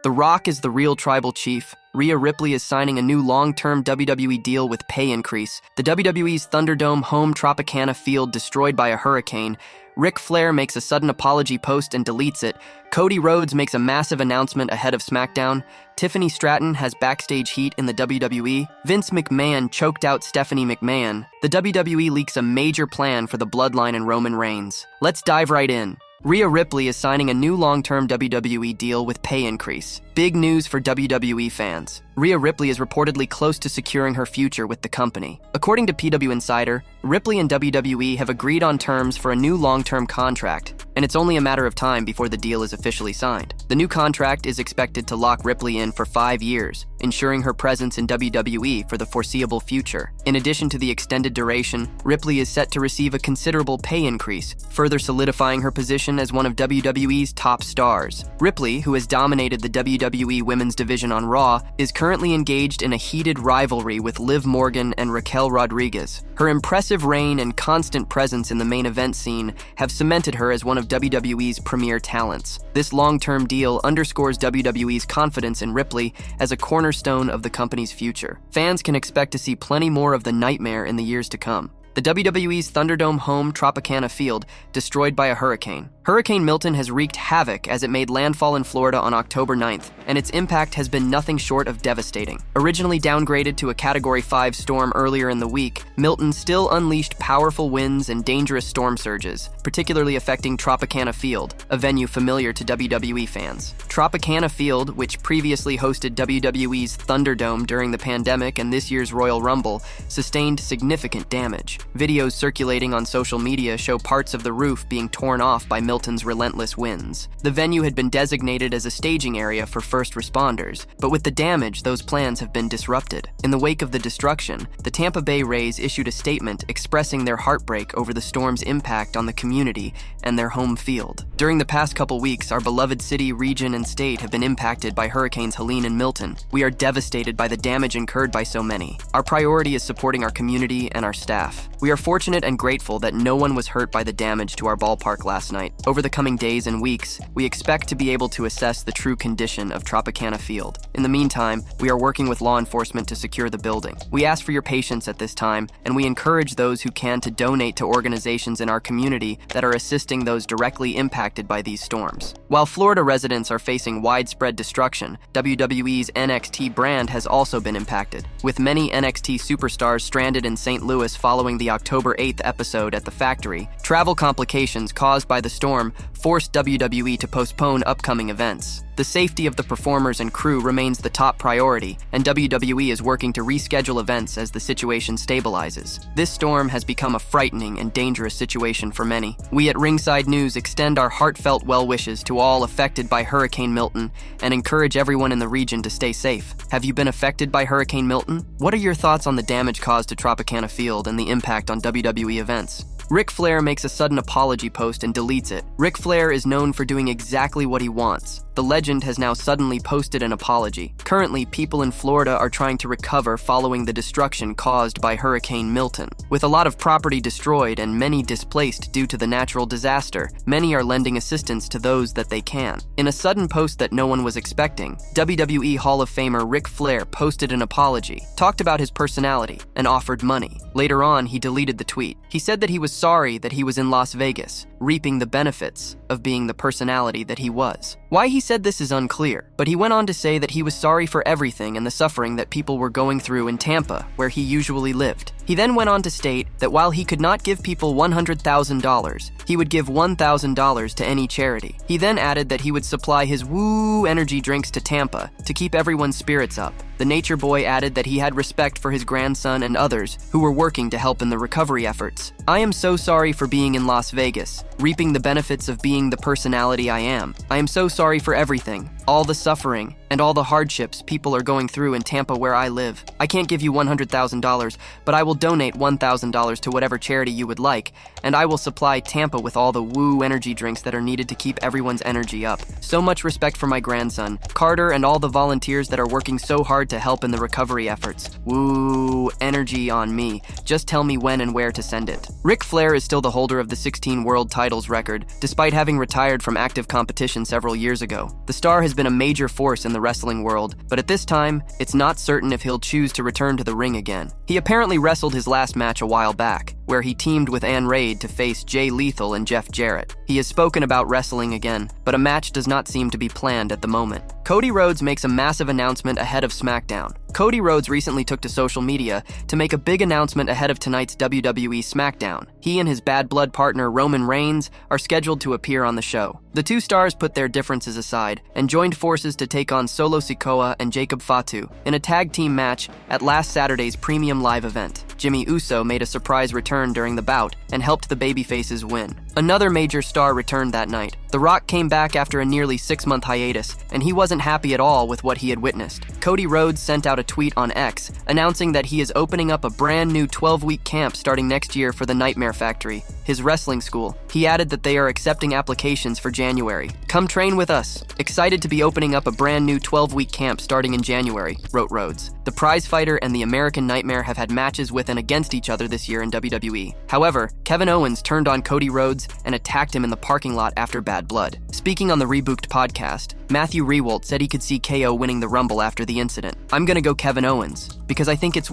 The Rock is the real tribal chief. Rhea Ripley is signing a new long-term WWE deal with pay increase. The WWE's Thunderdome home Tropicana field destroyed by a hurricane. Ric Flair makes a sudden apology post and deletes it. Cody Rhodes makes a massive announcement ahead of SmackDown. Tiffany Stratton has backstage heat in the WWE. Vince McMahon choked out Stephanie McMahon. The WWE leaks a major plan for the Bloodline and Roman Reigns. Let's dive right in. Rhea Ripley is signing a new long-term WWE deal with pay increase. Big news for WWE fans. Rhea Ripley is reportedly close to securing her future with the company. According to PW Insider, Ripley and WWE have agreed on terms for a new long-term contract, and it's only a matter of time before the deal is officially signed. The new contract is expected to lock Ripley in for 5 years, ensuring her presence in WWE for the foreseeable future. In addition to the extended duration, Ripley is set to receive a considerable pay increase, further solidifying her position as one of WWE's top stars. Ripley, who has dominated the WWE Women's Division on Raw, is currently engaged in a heated rivalry with Liv Morgan and Raquel Rodriguez. Her impressive reign and constant presence in the main event scene have cemented her as one of WWE's premier talents. This long-term deal underscores WWE's confidence in Ripley as a cornerstone of the company's future. Fans can expect to see plenty more of the nightmare in the years to come. The WWE's Thunderdome home Tropicana field destroyed by a hurricane. Hurricane Milton has wreaked havoc as it made landfall in Florida on October 9th, and its impact has been nothing short of devastating. Originally downgraded to a Category 5 storm earlier in the week, Milton still unleashed powerful winds and dangerous storm surges, particularly affecting Tropicana Field, a venue familiar to WWE fans. Tropicana Field, which previously hosted WWE's Thunderdome during the pandemic and this year's Royal Rumble, sustained significant damage. Videos circulating on social media show parts of the roof being torn off by Milton's relentless winds. The venue had been designated as a staging area for first responders, but with the damage, those plans have been disrupted. In the wake of the destruction, the Tampa Bay Rays issued a statement expressing their heartbreak over the storm's impact on the community and their home field. During the past couple weeks, our beloved city, region, and state have been impacted by Hurricanes Helene and Milton. We are devastated by the damage incurred by so many. Our priority is supporting our community and our staff. We are fortunate and grateful that no one was hurt by the damage to our ballpark last night. Over the coming days and weeks, we expect to be able to assess the true condition of Tropicana Field. In the meantime, we are working with law enforcement to secure the building. We ask for your patience at this time, and we encourage those who can to donate to organizations in our community that are assisting those directly impacted by these storms. While Florida residents are facing widespread destruction, WWE's NXT brand has also been impacted, with many NXT superstars stranded in St. Louis following the October 8th episode at the factory. Travel complications caused by the storm forced WWE to postpone upcoming events. The safety of the performers and crew remains the top priority, and WWE is working to reschedule events as the situation stabilizes. This storm has become a frightening and dangerous situation for many. We at Ringside News extend our heartfelt well wishes to all affected by Hurricane Milton and encourage everyone in the region to stay safe. Have you been affected by Hurricane Milton? What are your thoughts on the damage caused to Tropicana Field and the impact on WWE events? Ric Flair makes a sudden apology post and deletes it. Ric Flair is known for doing exactly what he wants. The legend has now suddenly posted an apology. Currently, people in Florida are trying to recover following the destruction caused by Hurricane Milton. With a lot of property destroyed and many displaced due to the natural disaster, many are lending assistance to those that they can. In a sudden post that no one was expecting, WWE Hall of Famer Ric Flair posted an apology, talked about his personality, and offered money. Later on, he deleted the tweet. He said that he was sorry that he was in Las Vegas, reaping the benefits of being the personality that he was. Why he said this is unclear, but he went on to say that he was sorry for everything and the suffering that people were going through in Tampa, where he usually lived. He then went on to state that while he could not give people $100,000, he would give $1,000 to any charity. He then added that he would supply his woo energy drinks to Tampa to keep everyone's spirits up. The Nature Boy added that he had respect for his grandson and others who were working to help in the recovery efforts. I am so sorry for being in Las Vegas, reaping the benefits of being the personality I am. I am so sorry for everything, all the suffering, and all the hardships people are going through in Tampa where I live. I can't give you $100,000, but I will donate $1,000 to whatever charity you would like, and I will supply Tampa with all the woo energy drinks that are needed to keep everyone's energy up. So much respect for my grandson, Carter, and all the volunteers that are working so hard to to help in the recovery efforts. Woo, energy on me. Just tell me when and where to send it. Ric Flair is still the holder of the 16 world titles record, despite having retired from active competition several years ago. The star has been a major force in the wrestling world, but at this time, it's not certain if he'll choose to return to the ring again. He apparently wrestled his last match a while back, where he teamed with Ann Raid to face Jay Lethal and Jeff Jarrett. He has spoken about wrestling again, but a match does not seem to be planned at the moment. Cody Rhodes makes a massive announcement ahead of SmackDown. Cody Rhodes recently took to social media to make a big announcement ahead of tonight's WWE SmackDown. He and his bad blood partner Roman Reigns are scheduled to appear on the show. The two stars put their differences aside and joined forces to take on Solo Sikoa and Jacob Fatu in a tag team match at last Saturday's premium live event. Jimmy Uso made a surprise return during the bout and helped the babyfaces win. Another major star returned that night. The Rock came back after a nearly 6-month hiatus, and he wasn't happy at all with what he had witnessed. Cody Rhodes sent out a tweet on X announcing that he is opening up a brand new 12-week camp starting next year for the Nightmare Factory, his wrestling school. He added that they are accepting applications for January. "Come train with us. Excited to be opening up a brand new 12-week camp starting in January," wrote Rhodes. The prizefighter and the American Nightmare have had matches with and against each other this year in WWE. However, Kevin Owens turned on Cody Rhodes and attacked him in the parking lot after Bad Blood. Speaking on the Rebooked podcast, Matthew Rehwoldt said he could see KO winning the Rumble after the incident. "I'm gonna go Kevin Owens, because I think it's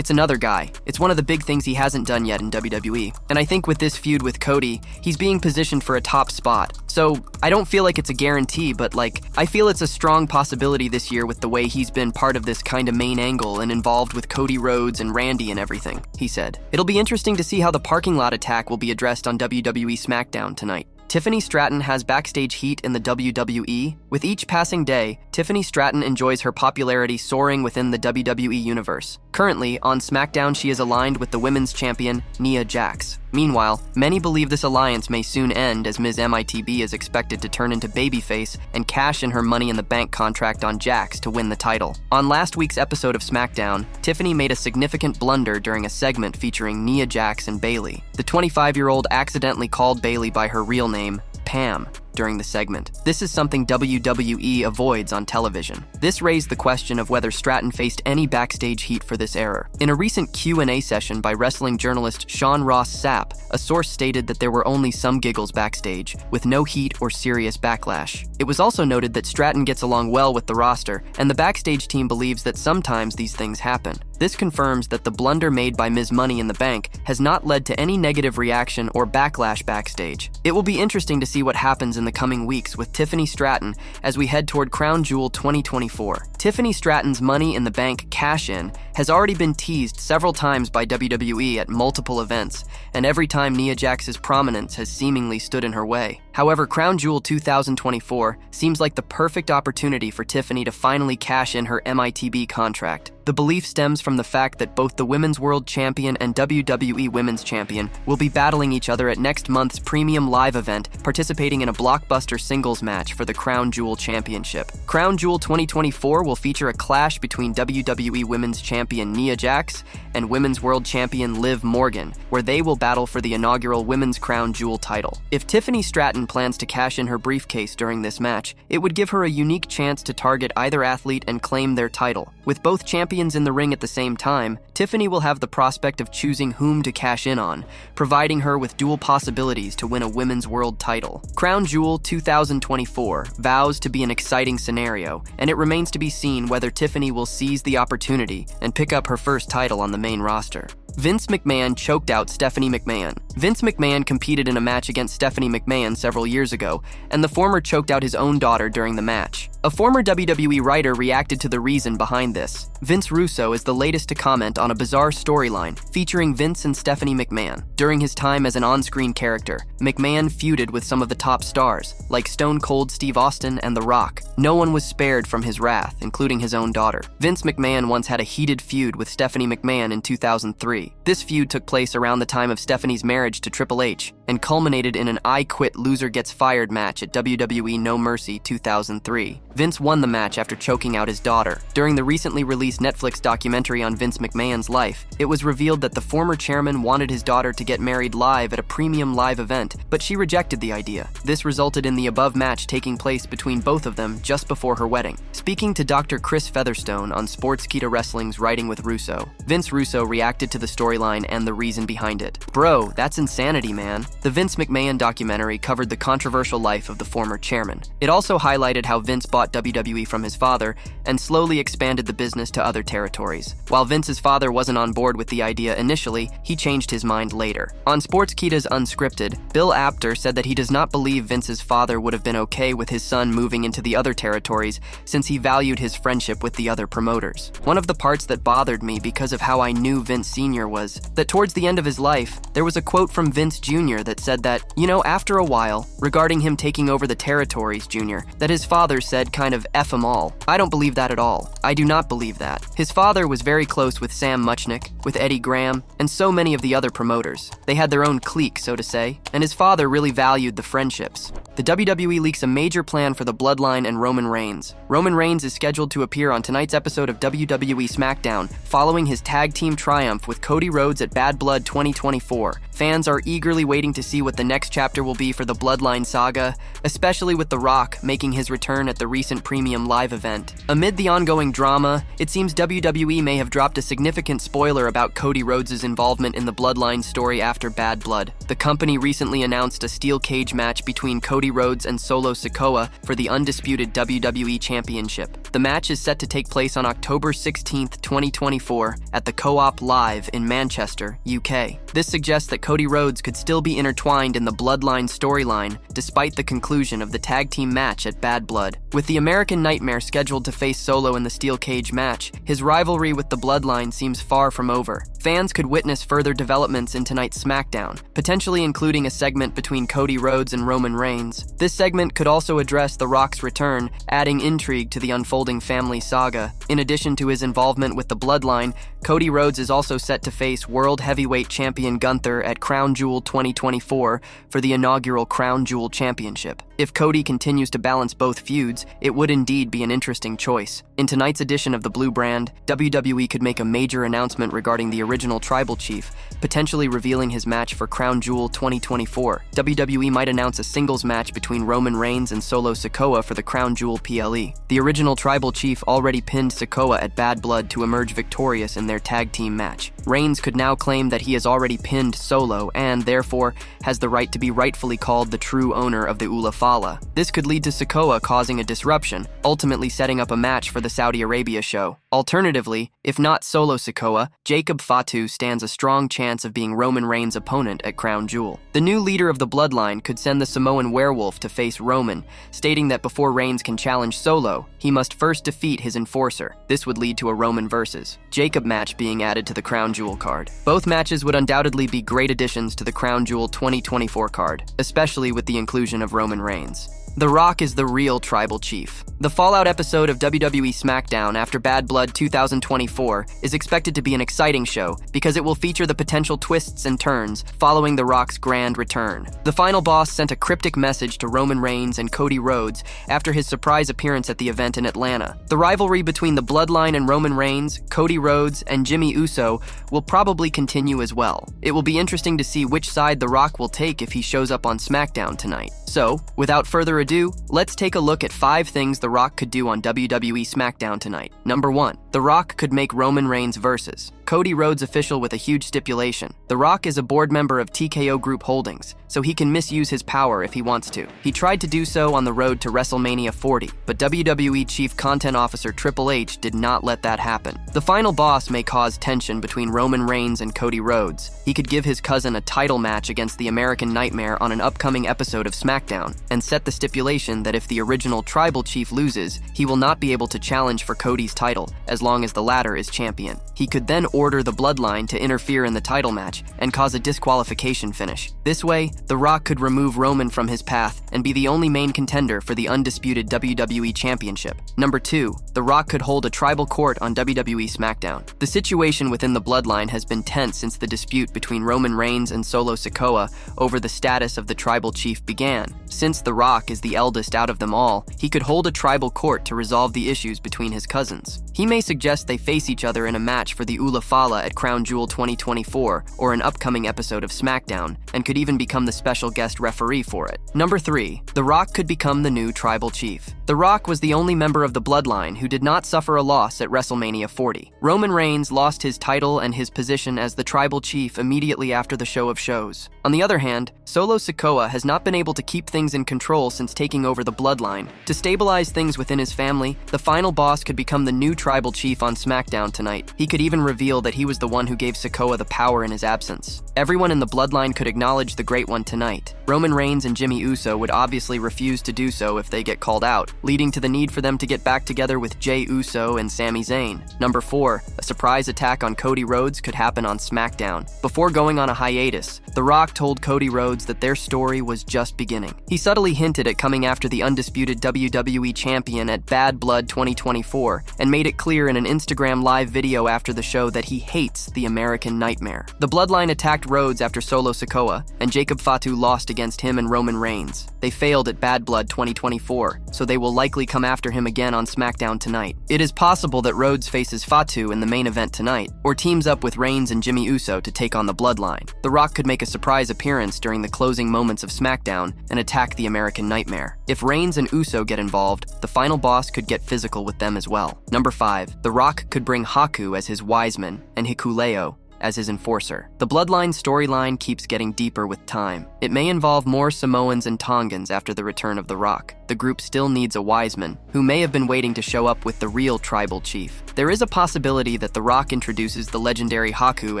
another guy. It's one of the big things he hasn't done yet in WWE. And I think with this feud with Cody, he's being positioned for a top spot. So I don't feel like it's a guarantee, but I feel it's a strong possibility this year with the way he's been part of this kind of main angle and involved with Cody Rhodes and Randy and everything," he said. "It'll be interesting to see how the parking lot attack will be addressed on WWE SmackDown tonight." Tiffany Stratton has backstage heat in the WWE. With each passing day, Tiffany Stratton enjoys her popularity soaring within the WWE universe. Currently, on SmackDown, she is aligned with the women's champion, Nia Jax. Meanwhile, many believe this alliance may soon end as Ms. MITB is expected to turn into babyface and cash in her Money in the Bank contract on Jax to win the title. On last week's episode of SmackDown, Tiffany made a significant blunder during a segment featuring Nia Jax and Bayley. The 25-year-old accidentally called Bayley by her real name, Pam, during the segment. This is something WWE avoids on television. This raised the question of whether Stratton faced any backstage heat for this error. In a recent Q&A session by wrestling journalist Sean Ross Sapp, a source stated that there were only some giggles backstage, with no heat or serious backlash. It was also noted that Stratton gets along well with the roster, and the backstage team believes that sometimes these things happen. This confirms that the blunder made by Ms. Money in the Bank has not led to any negative reaction or backlash backstage. It will be interesting to see what happens in the coming weeks with Tiffany Stratton as we head toward Crown Jewel 2024. Tiffany Stratton's Money in the Bank cash-in has already been teased several times by WWE at multiple events, and every time Nia Jax's prominence has seemingly stood in her way. However, Crown Jewel 2024 seems like the perfect opportunity for Tiffany to finally cash in her MITB contract. The belief stems from the fact that both the Women's World Champion and WWE Women's Champion will be battling each other at next month's premium live event, participating in a blockbuster singles match for the Crown Jewel Championship. Crown Jewel 2024 will feature a clash between WWE Women's Champion Nia Jax and Women's World Champion Liv Morgan, where they will battle for the inaugural Women's Crown Jewel title. If Tiffany Stratton plans to cash in her briefcase during this match, it would give her a unique chance to target either athlete and claim their title. With both champions in the ring at the same time, Tiffany will have the prospect of choosing whom to cash in on, providing her with dual possibilities to win a women's world title. Crown Jewel 2024 vows to be an exciting scenario, and it remains to be seen whether Tiffany will seize the opportunity and pick up her first title on the main roster. Vince McMahon choked out Stephanie McMahon. Vince McMahon competed in a match against Stephanie McMahon several years ago, and the former choked out his own daughter during the match. A former WWE writer reacted to the reason behind this. Vince Russo is the latest to comment on a bizarre storyline featuring Vince and Stephanie McMahon. During his time as an on-screen character, McMahon feuded with some of the top stars, like Stone Cold Steve Austin and The Rock. No one was spared from his wrath, including his own daughter. Vince McMahon once had a heated feud with Stephanie McMahon in 2003. This feud took place around the time of Stephanie's marriage to Triple H. and culminated in an I Quit Loser Gets Fired match at WWE No Mercy 2003. Vince won the match after choking out his daughter. During the recently released Netflix documentary on Vince McMahon's life, it was revealed that the former chairman wanted his daughter to get married live at a premium live event, but she rejected the idea. This resulted in the above match taking place between both of them just before her wedding. Speaking to Dr. Chris Featherstone on Sportskeeda Wrestling's Writing with Russo, Vince Russo reacted to the storyline and the reason behind it. "Bro, that's insanity, man." The Vince McMahon documentary covered the controversial life of the former chairman. It also highlighted how Vince bought WWE from his father and slowly expanded the business to other territories. While Vince's father wasn't on board with the idea initially, he changed his mind later. On Sportskeeda's Unscripted, Bill Apter said that he does not believe Vince's father would have been okay with his son moving into the other territories since he valued his friendship with the other promoters. One of the parts that bothered me because of how I knew Vince Sr. was that towards the end of his life, there was a quote from Vince Jr. that said that, after a while, regarding him taking over the territories, Jr., that his father said kind of F 'em all. I don't believe that at all. I do not believe that. His father was very close with Sam Muchnick, with Eddie Graham, and so many of the other promoters. They had their own clique, so to say, and his father really valued the friendships. The WWE leaks a major plan for the Bloodline and Roman Reigns. Roman Reigns is scheduled to appear on tonight's episode of WWE SmackDown, following his tag team triumph with Cody Rhodes at Bad Blood 2024. Fans are eagerly waiting to see what the next chapter will be for the Bloodline saga, especially with The Rock making his return at the recent premium live event. Amid the ongoing drama, it seems WWE may have dropped a significant spoiler about Cody Rhodes' involvement in the Bloodline story after Bad Blood. The company recently announced a steel cage match between Cody Rhodes and Solo Sikoa for the undisputed WWE Championship. The match is set to take place on October 16th, 2024 at the Co-op Live in Manchester, UK. This suggests that Cody Rhodes could still be intertwined in the Bloodline storyline despite the conclusion of the tag team match at Bad Blood. With the American Nightmare scheduled to face Solo in the steel cage match, his rivalry with the Bloodline seems far from over. Fans could witness further developments in tonight's SmackDown, potentially including a segment between Cody Rhodes and Roman Reigns. This segment could also address The Rock's return, adding intrigue to the unfolding family saga. In addition to his involvement with the Bloodline, Cody Rhodes is also set to face World Heavyweight Champion Gunther at Crown Jewel 2024 for the inaugural Crown Jewel Championship. If Cody continues to balance both feuds, it would indeed be an interesting choice. In tonight's edition of the Blue Brand, WWE could make a major announcement regarding the original Tribal Chief, potentially revealing his match for Crown Jewel 2024. WWE might announce a singles match between Roman Reigns and Solo Sikoa for the Crown Jewel PLE. The original Tribal Chief already pinned Sikoa at Bad Blood to emerge victorious in their tag team match. Reigns could now claim that he has already pinned Solo and, therefore, has the right to be rightfully called the true owner of the Ula Fala. This could lead to Sikoa causing a disruption, ultimately setting up a match for the Saudi Arabia show. Alternatively, if not Solo Sikoa, Jacob Fatu stands a strong chance of being Roman Reigns' opponent at Crown Jewel. The new leader of the Bloodline could send the Samoan Werewolf to face Roman, stating that before Reigns can challenge Solo, he must first defeat his enforcer. This would lead to a Roman versus Jacob match being added to the Crown Jewel card. Both matches would undoubtedly be great additions to the Crown Jewel 2024 card, especially with the inclusion of Roman Reigns. The Rock is the real Tribal Chief. The Fallout episode of WWE SmackDown after Bad Blood 2024 is expected to be an exciting show because it will feature the potential twists and turns following The Rock's grand return. The final boss sent a cryptic message to Roman Reigns and Cody Rhodes after his surprise appearance at the event in Atlanta. The rivalry between the Bloodline and Roman Reigns, Cody Rhodes, and Jimmy Uso will probably continue as well. It will be interesting to see which side The Rock will take if he shows up on SmackDown tonight. So, without further ado, let's take a look at 5 things The Rock could do on WWE SmackDown tonight. Number 1. The Rock could make Roman Reigns versus Cody Rhodes official with a huge stipulation. The Rock is a board member of TKO Group Holdings, so he can misuse his power if he wants to. He tried to do so on the road to WrestleMania 40, but WWE Chief Content Officer Triple H did not let that happen. The final boss may cause tension between Roman Reigns and Cody Rhodes. He could give his cousin a title match against the American Nightmare on an upcoming episode of SmackDown, and set the stipulation that if the original Tribal Chief loses, he will not be able to challenge for Cody's title, as long as the latter is champion. He could then order the Bloodline to interfere in the title match and cause a disqualification finish. This way, The Rock could remove Roman from his path and be the only main contender for the undisputed WWE Championship. Number 2, The Rock could hold a tribal court on WWE SmackDown. The situation within the Bloodline has been tense since the dispute between Roman Reigns and Solo Sikoa over the status of the tribal chief began. Since The Rock is the eldest out of them all, he could hold a tribal court to resolve the issues between his cousins. He may suggest they face each other in a match for the Ula Fala at Crown Jewel 2024 or an upcoming episode of SmackDown, and could even become the special guest referee for it. Number 3, The Rock could become the new tribal chief. The Rock was the only member of the Bloodline who did not suffer a loss at WrestleMania 40. Roman Reigns lost his title and his position as the tribal chief immediately after the show of shows. On the other hand, Solo Sikoa has not been able to keep things in control since taking over the Bloodline. To stabilize things within his family, the final boss could become the new tribal chief on SmackDown tonight. He could even reveal that he was the one who gave Sikoa the power in his absence. Everyone in the Bloodline could acknowledge the Great One tonight. Roman Reigns and Jimmy Uso would obviously refuse to do so if they get called out, leading to the need for them to get back together with Jey Uso and Sami Zayn. Number 4, a surprise attack on Cody Rhodes could happen on SmackDown. Before going on a hiatus, The Rock told Cody Rhodes that their story was just beginning. He subtly hinted at coming after the undisputed WWE champion at Bad Blood 2024 and made it clear in an Instagram live video after the show that he hates the American Nightmare. The Bloodline attacked Rhodes after Solo Sikoa, and Jacob Fatu lost against him and Roman Reigns. They failed at Bad Blood 2024, so they will likely come after him again on SmackDown tonight. It is possible that Rhodes faces Fatu in the main event tonight, or teams up with Reigns and Jimmy Uso to take on the Bloodline. The Rock could make a surprise appearance during the closing moments of SmackDown and attack the American Nightmare. If Reigns and Uso get involved, the final boss could get physical with them as well. Number 5, The Rock could bring Haku as his wiseman and Hikuleo as his enforcer. The Bloodline storyline keeps getting deeper with time. It may involve more Samoans and Tongans after the return of The Rock. The group still needs a wiseman, who may have been waiting to show up with the real tribal chief. There is a possibility that The Rock introduces the legendary Haku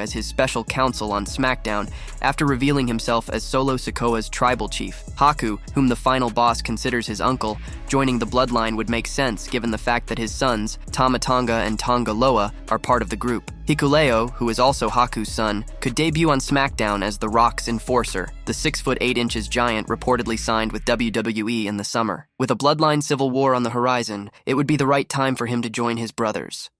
as his special counsel on SmackDown after revealing himself as Solo Sikoa's tribal chief. Haku, whom the final boss considers his uncle, joining the Bloodline would make sense given the fact that his sons, Tama Tonga and Tonga Loa, are part of the group. Hikuleo, who is also Haku's son, could debut on SmackDown as The Rock's enforcer. The 6'8" giant reportedly signed with WWE in the summer. With a Bloodline civil war on the horizon, it would be the right time for him to join his brothers.